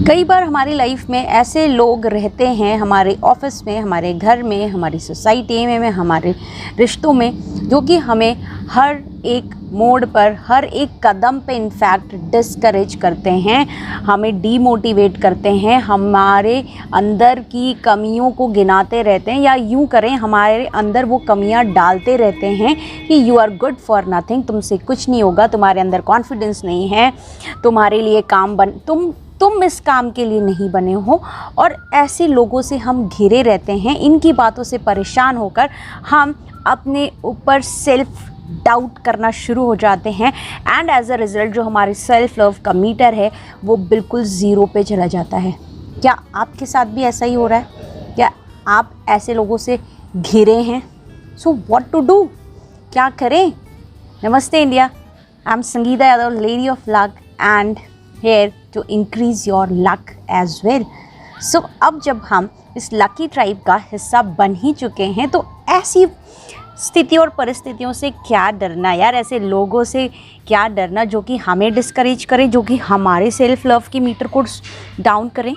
कई बार हमारी लाइफ में ऐसे लोग रहते हैं, हमारे ऑफिस में, हमारे घर में, हमारी सोसाइटी में, हमारे रिश्तों में, जो कि हमें हर एक मोड़ पर, हर एक कदम पे इनफैक्ट डिस्करेज करते हैं, हमें डीमोटिवेट करते हैं, हमारे अंदर की कमियों को गिनाते रहते हैं, या यूँ करें हमारे अंदर वो कमियां डालते रहते हैं कि you are good for nothing, तुमसे कुछ नहीं होगा, तुम्हारे अंदर कॉन्फिडेंस नहीं है, तुम्हारे लिए काम तुम इस काम के लिए नहीं बने हो। और ऐसे लोगों से हम घिरे रहते हैं, इनकी बातों से परेशान होकर हम अपने ऊपर सेल्फ डाउट करना शुरू हो जाते हैं, एंड एज अ रिज़ल्ट जो हमारे सेल्फ लव का मीटर है वो बिल्कुल ज़ीरो पे चला जाता है। क्या आपके साथ भी ऐसा ही हो रहा है? क्या आप ऐसे लोगों से घिरे हैं? सो व्हाट टू डू, क्या करें? नमस्ते India, I am Sangeeta Yadav, lady of luck, and here to increase your luck as well. So अब जब हम इस लकी ट्राइब का हिस्सा बन ही चुके हैं, तो ऐसी स्थिति और परिस्थितियों से क्या डरना यार, ऐसे लोगों से क्या डरना जो कि हमें डिस्करेज करें, जो कि हमारे सेल्फ लव के मीटर को डाउन करें।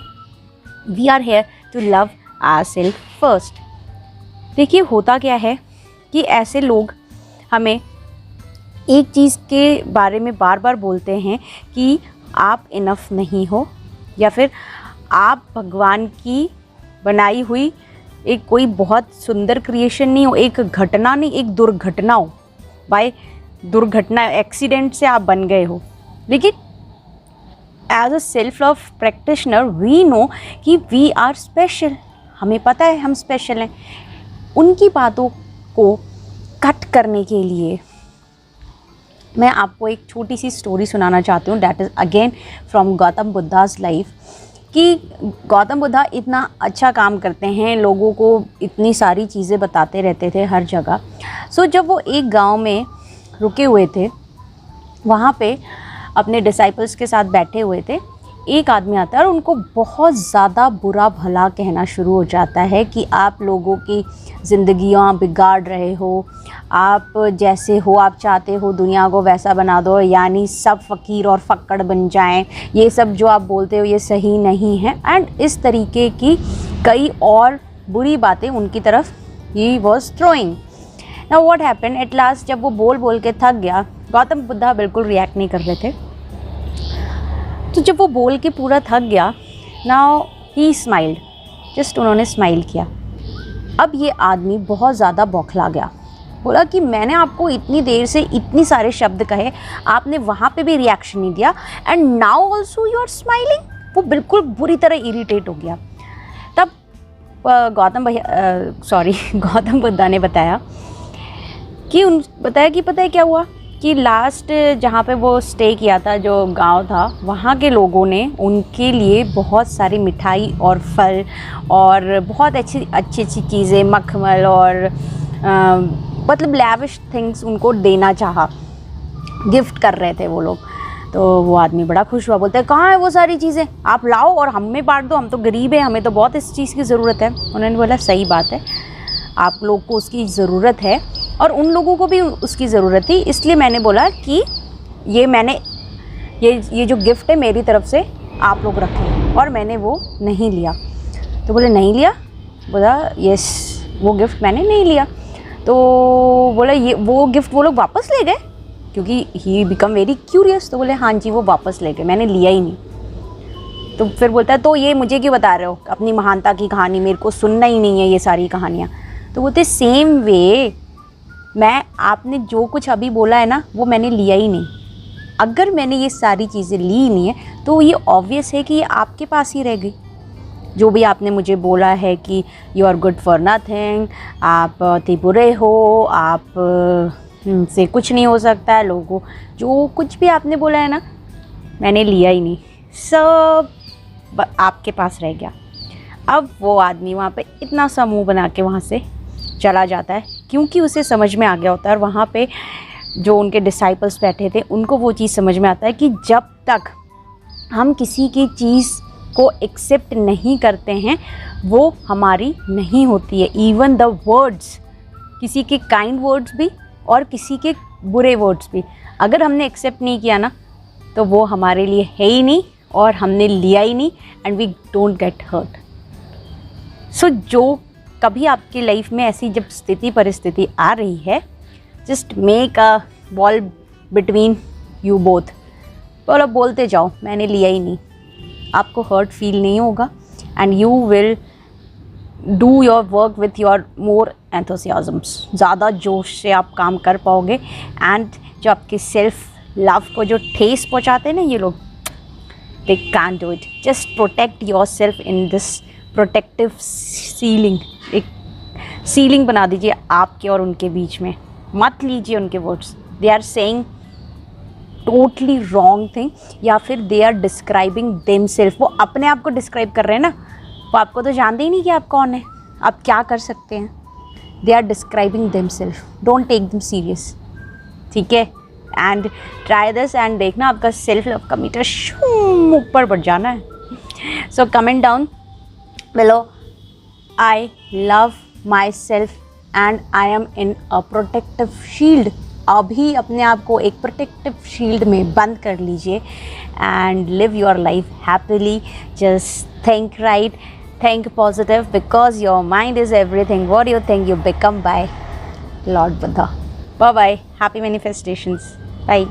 We are here to love our self first. देखिए होता क्या है कि ऐसे लोग हमें एक चीज़ के बारे में बार बार बोलते हैं कि आप इनफ नहीं हो, या फिर आप भगवान की बनाई हुई एक कोई बहुत सुंदर क्रिएशन नहीं हो, एक घटना नहीं, एक दुर्घटना हो, बाय दुर्घटना एक्सीडेंट से आप बन गए हो। लेकिन as a self love practitioner we know कि वी आर स्पेशल, हमें पता है हम स्पेशल हैं। उनकी बातों को कट करने के लिए मैं आपको एक छोटी सी स्टोरी सुनाना चाहती हूँ, that is again from Gautam Buddha's life. कि गौतम बुद्धा इतना अच्छा काम करते हैं, लोगों को इतनी सारी चीज़ें बताते रहते थे हर जगह। सो जब वो एक गांव में रुके हुए थे, वहाँ पे अपने डिसाइपल्स के साथ बैठे हुए थे, एक आदमी आता है और उनको बहुत ज़्यादा बुरा भला कहना शुरू हो जाता है कि आप लोगों की ज़िंदगियाँ बिगाड़ रहे हो, आप जैसे हो, आप चाहते हो दुनिया को वैसा बना दो, यानी सब फ़कीर और फक्कड़ बन जाएं, ये सब जो आप बोलते हो ये सही नहीं है, एंड इस तरीके की कई और बुरी बातें उनकी तरफ he was throwing. Now what happened at last, जब वो बोल बोल के थक गया, गौतम बुद्धा बिल्कुल रिएक्ट नहीं कर रहे थे, तो जब वो बोल के पूरा थक गया, नाउ ही स्माइल्ड, जस्ट उन्होंने स्माइल किया। अब ये आदमी बहुत ज़्यादा बौखला गया, बोला कि मैंने आपको इतनी देर से इतने सारे शब्द कहे, आपने वहाँ पे भी रिएक्शन नहीं दिया, and now also you are smiling. वो बिल्कुल बुरी तरह इरिटेट हो गया। तब गौतम बुद्धा ने बताया कि पता है क्या हुआ, कि लास्ट जहाँ पे वो स्टे किया था, जो गांव था, वहाँ के लोगों ने उनके लिए बहुत सारी मिठाई और फल और बहुत अच्छी अच्छी चीज़ें, मखमल और मतलब लैविश थिंग्स उनको देना चाहा, गिफ्ट कर रहे थे वो लोग। तो वो आदमी बड़ा खुश हुआ, बोलते हैं कहाँ है वो सारी चीज़ें, आप लाओ और हमें बांट दो, हम तो गरीब हैं, हमें तो बहुत इस चीज़ की ज़रूरत है। उन्होंने बोला सही बात है, आप लोग को उसकी ज़रूरत है और उन लोगों को भी उसकी ज़रूरत थी, इसलिए मैंने बोला कि ये जो गिफ्ट है मेरी तरफ से आप लोग रखें, और मैंने वो नहीं लिया। तो बोले नहीं लिया? बोला यस, वो गिफ्ट मैंने नहीं लिया। तो बोला ये वो गिफ्ट वो लोग वापस ले गए, क्योंकि ही बिकम वेरी क्यूरियस। तो बोले हाँ जी वो वापस ले गए, मैंने लिया ही नहीं। तो फिर बोलता है तो ये मुझे क्यों बता रहे हो अपनी महानता की कहानी, मेरे को सुनना ही नहीं है ये सारी कहानियाँ। तो बोलते सेम वे, मैं आपने जो कुछ अभी बोला है ना, वो मैंने लिया ही नहीं। अगर मैंने ये सारी चीज़ें ली नहीं है तो ये ऑब्वियस है कि ये आपके पास ही रह गई। जो भी आपने मुझे बोला है कि you are good for nothing, आप अति बुरे हो, आप से कुछ नहीं हो सकता है, लोगों जो कुछ भी आपने बोला है ना, मैंने लिया ही नहीं, सब आपके पास रह गया। अब वो आदमी वहाँ पे इतना सा मुँह बना के वहाँ से चला जाता है, क्योंकि उसे समझ में आ गया होता है, और वहाँ पे जो उनके डिसाइपल्स बैठे थे उनको वो चीज़ समझ में आता है कि जब तक हम किसी की चीज़ को एक्सेप्ट नहीं करते हैं वो हमारी नहीं होती है। इवन द वर्ड्स, किसी के काइंड वर्ड्स भी और किसी के बुरे वर्ड्स भी, अगर हमने एक्सेप्ट नहीं किया ना, तो वो हमारे लिए है ही नहीं, और हमने लिया ही नहीं and we don't get hurt. So जो कभी आपकी लाइफ में ऐसी जब स्थिति परिस्थिति आ रही है, just make a wall between you both. बोलो, बोलते जाओ मैंने लिया ही नहीं, आपको हर्ट फील नहीं होगा and you will do your work with your more enthusiasms. ज़्यादा जोश से आप काम कर पाओगे एंड जो आपके सेल्फ लव को जो ठेस पहुंचाते हैं ना ये लोग, they can do it. Just protect your self in this protective ceiling. एक सीलिंग बना दीजिए आपके और उनके बीच में, मत लीजिए उनके words. They are saying totally wrong thing या फिर दे आर डिस्क्राइबिंग देमसेल्फ। वो अपने आप को डिस्क्राइब कर रहे हैं ना, वो आपको तो जानते ही नहीं कि आप कौन है, आप क्या कर सकते हैं। They are describing themselves, don't take them serious, ठीक है। एंड ट्राई दिस एंड देखना आपका सेल्फ लव का मीटर ऊपर बढ़ जाना है। So comment down below, I love my self and I am in a protective shield. अभी अपने आप को एक प्रोटेक्टिव शील्ड में बंद कर लीजिए and live your life happily. Just think right, think positive, because your mind is everything. What you think, you become by Lord Buddha. Bye bye. Happy manifestations. Bye.